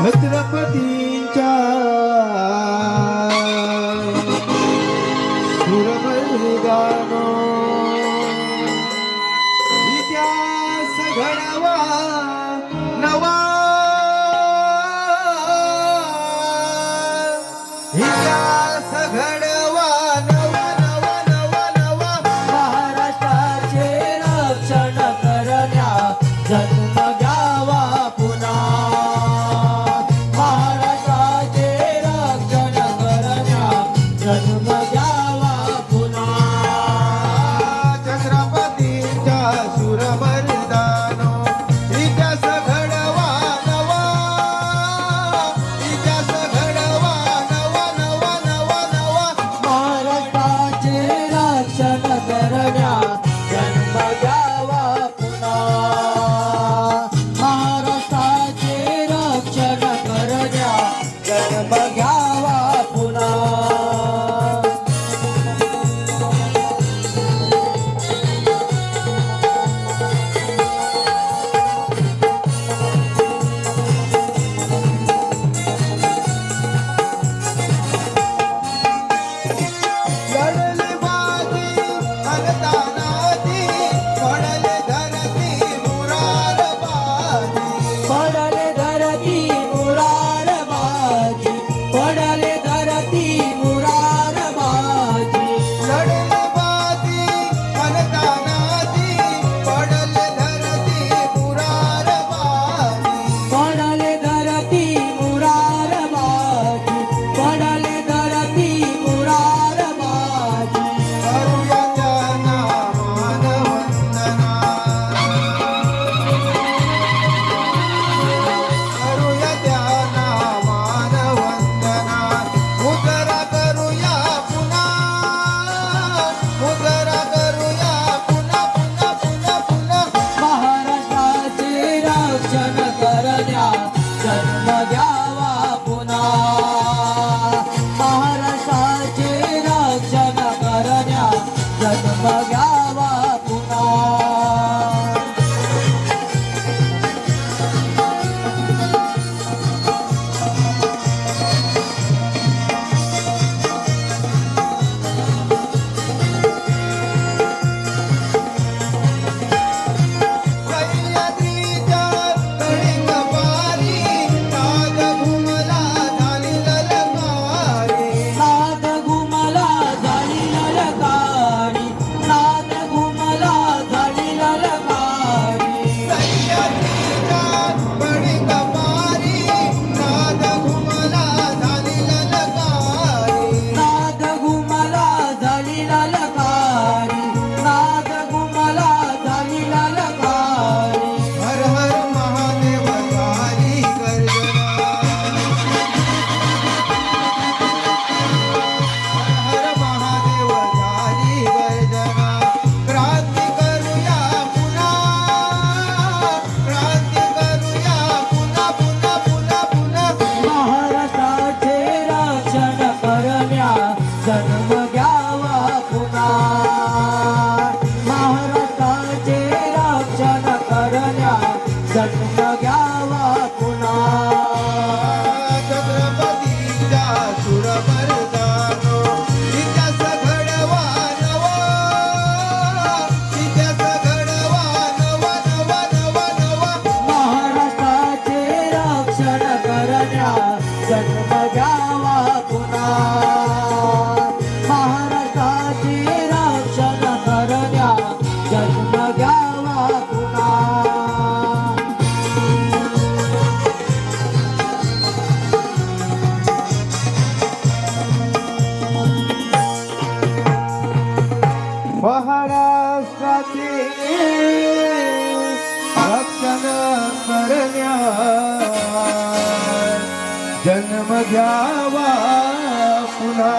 छत्रपतींच्या सुरमर्दानो इतिहास घडवा नवा, इतिहास घडवा नवा नवा नवा नवा, महाराष्ट्राचे रक्षण करण्या जन्म घ्यावा पुन्हा, महाराष्ट्राचे रक्षण करण्या जन्म घ्यावा पुन्हा. छत्रपतींच्या सुरमर्दानो इतिहास घडवा नवा, इतिहास घडवा नवा नवा नवा नवा, महाराष्ट्राचे रक्षण करण्या जन्म घ्यावा पुन्हा, महाराष्ट्राचे रक्षण करण्या जन्म घ्यावा पुन्हा. लढले बाजी हलतानाची, पडले धरती मुरारबाजी, पडले धरती मुरारबाजी, पडले धरती मुरारबाजी, लढले बाजी हलतानाची, पडले धरती मुरारबाजी, पडले धरती मुरारबाजी, पडले धरती मुरारबाजी. करूया त्यांना मानवंदना, करूया त्यांना मानवंदना, उजरा करूया पुन्हा, उजरा करूया पुन्हा पुन्हा पुन्हा पुन्हा, महाराष्ट्राचे रक्षण करण्या जन्म घ्यावा पुन्हा, महाराष्ट्राचे रक्षण करण्या जन्म घ्यावा पुन्हा. सह्याद्रीच्या कळींगपारी, नाद घुमला झाली ललकारी, नाद घुमला झाली ललकारी, नाद घुमला झाली ललकारी. सह्याद्रीच्या कळींगपारी, नाद घुमला झाली ललकारी, नाद घुमला झाली ललकारी, नाद घुमला झाली ललकारी. हर हर महादेव झाली गर्जना, हर महादेव झाली गर्जना, क्रांती करूया पुन्हा, क्रांती करूया पुन्हा पुन्हा पुन्हा पुन्हा, महाराष्ट्राचे रक्षण करण्या जन्म घ्यावा पुन्हा, महाराष्ट्राचे रक्षण करण्या जन्म घ्यावा पुन्हा. छत्रपतींच्या सुरमर्दानो इतिहास घडवा नवा, इतिहास घडवा नवा नवा नवा नवा, महाराष्ट्राचे रक्षण करण्या जन्म घ्यावा पुन्हा, महाराष्ट्राचे रक्षण करण्या जन्म घ्यावा पुन्हा. महाराष्ट्राचे रक्षण करण्या जन्म घ्यावा पुन्हा.